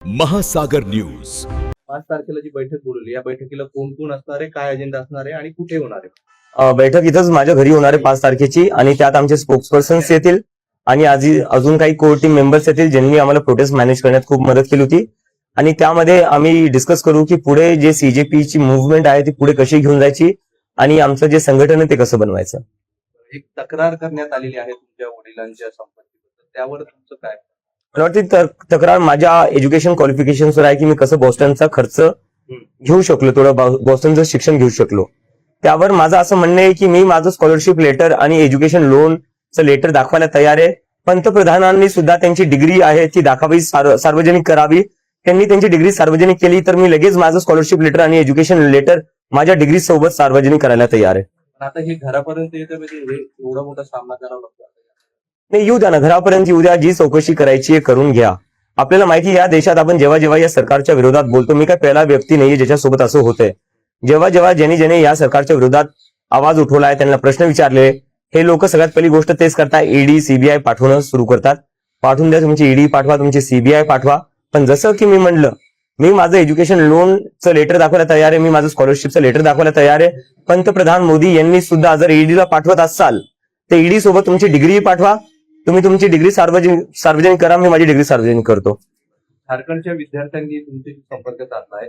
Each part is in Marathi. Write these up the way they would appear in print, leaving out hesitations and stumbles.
महासागर न्यूज. 5 तारखेला जी बैठक बोलवली, या बैठकीला कोण कोण असणार आहे, काय अजेंडा असणार आहे आणि कुठे होणार आहे? बैठक इथंच माझ्या घरी होणार आहे 5 तारखेची आणि त्यात आमचे स्पोक्सपर्सन्स येतील आणि अजून काही कोर टीम मेंबर्स येतील ज्यांनी आम्हाला प्रोटेस्ट मॅनेज करण्यात खूप मदत केली होती. आणि त्यामध्ये आम्ही डिस्कस करू की पुढे जे सीजेपीची मुव्हमेंट आहे ती पुढे कशी घेऊन जायची आणि आमचं जे संघटन आहे ते कसं बनवायचं. एक तक्रार करण्यात आलेली आहे तुमच्या वडिलांच्या संपत्तीबद्दल, त्यावर तुमचं काय? मला वाटतं तक्रार माझ्या एज्युकेशन क्वालिफिकेशनवर आहे की मी कसं बॉस्टनचा खर्च घेऊ शकलो, थोडं बॉस्टनचं शिक्षण घेऊ शकलो. त्यावर माझं असं म्हणणं आहे की मी माझं स्कॉलरशिप लेटर आणि एज्युकेशन लोनचं लेटर दाखवायला तयार आहे. पंतप्रधानांनी सुद्धा त्यांची डिग्री आहे ती दाखवावी, सार्वजनिक करावी. त्यांनी त्यांची डिग्री सार्वजनिक केली तर मी लगेच माझं स्कॉलरशिप लेटर आणि एज्युकेशन लेटर माझ्या डिग्री सोबत सार्वजनिक करायला तयार आहे. पण आता हे घरापर्यंत येतं म्हणजे हे एवढा मोठा सामना करावा लागतो. नाही, येऊ द्या ना, घरापर्यंत येऊ द्या. जी चौकशी करायची आहे करून घ्या. आपल्याला माहिती या देशात आपण जेव्हा या सरकारच्या विरोधात बोलतो, मी काय पहिला व्यक्ती नाहीये ज्याच्यासोबत असं होतंय. जेव्हा ज्यांनी या सरकारच्या विरोधात आवाज उठवलाय, त्यांना प्रश्न विचारले, हे लोक सगळ्यात पहिली गोष्ट तेच करतात, ईडी सीबीआय पाठवणं सुरू करतात. पाठवून द्या, तुमची ईडी पाठवा, तुमची सीबीआय पाठवा. पण जसं की मी म्हणलं, मी माझं एज्युकेशन लोनचं लेटर दाखवायला तयार आहे, मी माझं स्कॉलरशिपचं लेटर दाखवायला तयार आहे. पंतप्रधान मोदी यांनी सुद्धा जर ईडीला पाठवत असाल तर ईडी सोबत तुमची डिग्री पाठवा. तुम्ही तुमची डिग्री सार्वजनिक करा, मी माझी डिग्री सार्वजनिक करतो. झारखंडच्या विद्यार्थ्यांनी तुमच्याशी संपर्क साधलाय,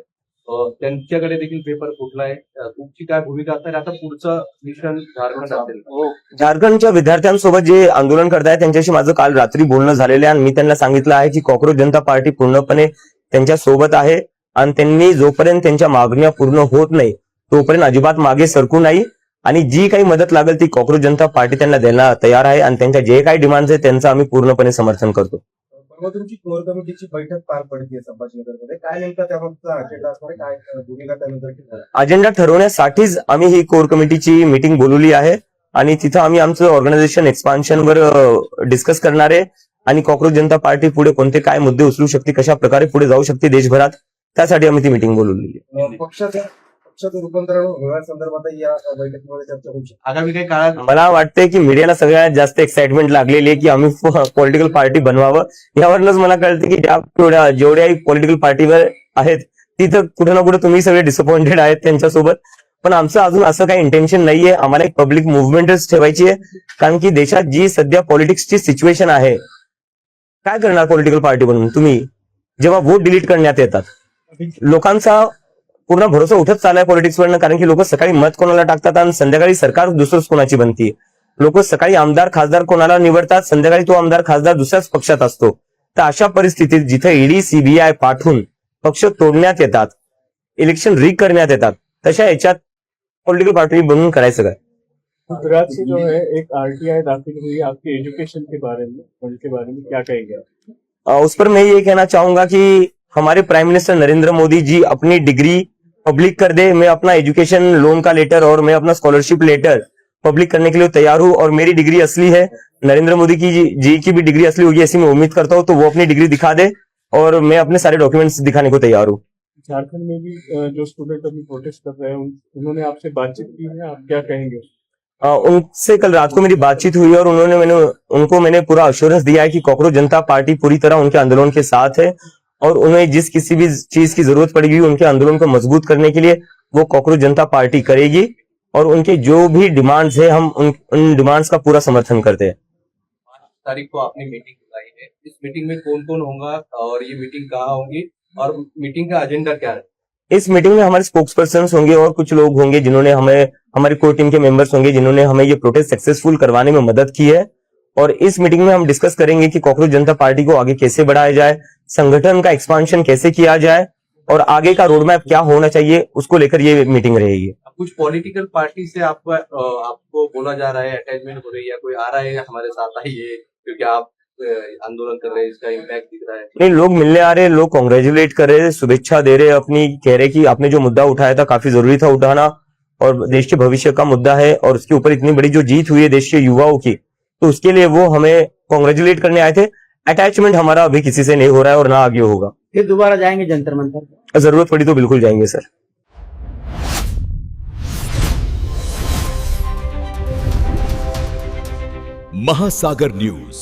त्यांच्याकडे देखील पेपर फुटलाय. तुमची काय भूमिका असणार? आता पुढचं मिशन झारखंड असेल. झारखंडच्या विद्यार्थ्यांसोबत जे आंदोलन करतायत त्यांच्याशी माझं काल रात्री बोलणं झालेलं आहे आणि मी त्यांना सांगितलं आहे की कॉकरोच जनता पार्टी पूर्णपणे त्यांच्या सोबत आहे आणि त्यांनी जोपर्यंत त्यांच्या मागण्या पूर्ण होत नाही तोपर्यंत अजिबात मागे सरकू नाही. आणि जी काही मदत लागेल ती कॉकरोच जनता पार्टी त्यांना द्यायला तयार आहे आणि त्यांच्या जे काही डिमांड्स आहेत त्यांचं आम्ही पूर्णपणे समर्थन करतो. परवा तुमची कोर कमिटीची बैठक पार पडते संभाजीनगरमध्ये, काय नेमका त्यामागचा अजेंडा असणार, काय भूमिका त्यानंतर? अजेंडा ठरवण्यासाठीच आम्ही ही कोर कमिटीची मीटिंग बोलवली आहे आणि तिथं आम्ही आमचं ऑर्गनायझेशन एक्सपान्शनवर डिस्कस करणार आहे आणि कॉकरोच जनता पार्टी पुढे कोणते काय मुद्दे उचलू शकते, कशा प्रकारे पुढे जाऊ शकते देशभरात, त्यासाठी आम्ही ती मीटिंग बोलवलेली आहे. पक्षाचं रूपांतरण होण्यासंदर्भात या बैठकीमध्ये चर्चा होऊ शकते. आगामी काही काळात मला वाटतंय की मीडियाला सगळ्यात जास्त एक्साइटमेंट लागलेली आहे की आम्ही पॉलिटिकल पार्टी बनवावं. यावरूनच मला कळतं की जेवढ्याही पॉलिटिकल पार्टीवर आहेत तिथं कुठे ना कुठे तुम्ही सगळे डिसअपॉइंटेड आहेत त्यांच्यासोबत. पण आमचं अजून असं काही इंटेन्शन नाहीये. आम्हाला एक पब्लिक मुव्हमेंटच ठेवायची आहे, कारण की देशात जी सध्या पॉलिटिक्सची सिच्युएशन आहे, काय करणार पॉलिटिकल पार्टी बनून तुम्ही जेव्हा वोट डिलीट करण्यात येतात. लोकांचा पूर्ण भरोसा उठत चाललाय पॉलिटिक्सवरनं, कारण की लोक सकाळी मत कोणाला टाकतात आणि संध्याकाळी सरकार दुसरंच कोणाची बनती. लोक सकाळी आमदार खासदार कोणाला निवडतात, संध्याकाळी तो आमदार खासदार दुसऱ्याच पक्षात असतो. तर अशा परिस्थितीत जिथे ईडी सीबीआय पाठवून पक्ष तोडण्यात येतात, इलेक्शन रीग करण्यात येतात, तशा याच्यात पॉलिटिकल पार्टी बनून करायचं काय? गुजरात से जो है एक आरटीआई दाखिल हुई है आपके एजुकेशन के बारे में, उनके बारे में क्या कहेंगे? उस पर मैं ये कहना चाहूंगा कि हमारे प्राइम मिनिस्टर नरेंद्र मोदी जी अपनी डिग्री पब्लिक कर दे. मैं अपना एजुकेशन लोन का लेटर और मैं अपना स्कॉलरशिप लेटर पब्लिक करने के लिए तैयार हूं और मेरी डिग्री असली है. नरेंद्र मोदी जी की भी डिग्री असली होगी ऐसी मैं उम्मीद करता हूं, तो वो अपनी डिग्री दिखा दे और मैं अपने सारे डॉक्यूमेंट्स दिखाने को तैयार हूं. झारखंड में भी जो स्टूडेंट अभी प्रोटेस्ट कर रहे हैं उन्होंने आपसे बातचीत की है, आप क्या कहेंगे? उनसे कल रात को मेरी बातचीत हुई और उनको मैंने पूरा अश्योरेंस दिया है कि कॉकरोच जनता पार्टी पूरी तरह उनके आंदोलन के साथ है और उन्हें जिस किसी भी चीज की जरूरत पड़ेगी उनके आंदोलन को मजबूत करने के लिए वो कॉकरोच जनता पार्टी करेगी और उनके जो भी डिमांड्स है हम उन डिमांड्स का पूरा समर्थन करते हैं. 5 तारीख को आपने मीटिंग बुलाई है, इस मीटिंग में कौन कौन होगा और ये मीटिंग कहाँ होगी और मीटिंग का एजेंडा क्या है? इस मीटिंग में हमारे स्पोक्सपर्सन होंगे और कुछ लोग होंगे जिन्होंने हमारी कोर टीम के मेंबर्स होंगे जिन्होंने हमें ये प्रोटेस्ट सक्सेसफुल करवाने में मदद की है. और इस मीटिंग में हम डिस्कस करेंगे कि कॉकरोच जनता पार्टी को आगे कैसे बढ़ाया जाए, संगठन का एक्सपांशन कैसे किया जाए और आगे का रोड मैप क्या होना चाहिए, उसको लेकर ये मीटिंग रहेगी. कुछ पॉलिटिकल पार्टी से आपको बोला जा रहा है, अटैचमेंट हो रही है, कोई आ रहा है हमारे साथ आइए क्योंकि आप आंदोलन कर रहे हैं, इसका इम्पैक्ट दिख रहा है? नहीं, लोग मिलने आ रहे, लोग कॉन्ग्रेचुलेट कर रहे, शुभेच्छा दे रहे, अपनी कह रहे कि आपने जो मुद्दा उठाया था काफी जरूरी था उठाना और देश के भविष्य का मुद्दा है और उसके ऊपर इतनी बड़ी जो जीत हुई है देश के युवाओं की, तो उसके लिए वो हमें कॉन्ग्रेचुलेट करने आए थे. अटैचमेंट हमारा अभी किसी से नहीं हो रहा है और ना आगे होगा. फिर दोबारा जाएंगे जंतर मंतर? जरूरत पड़ी तो बिल्कुल जाएंगे सर. महासागर न्यूज.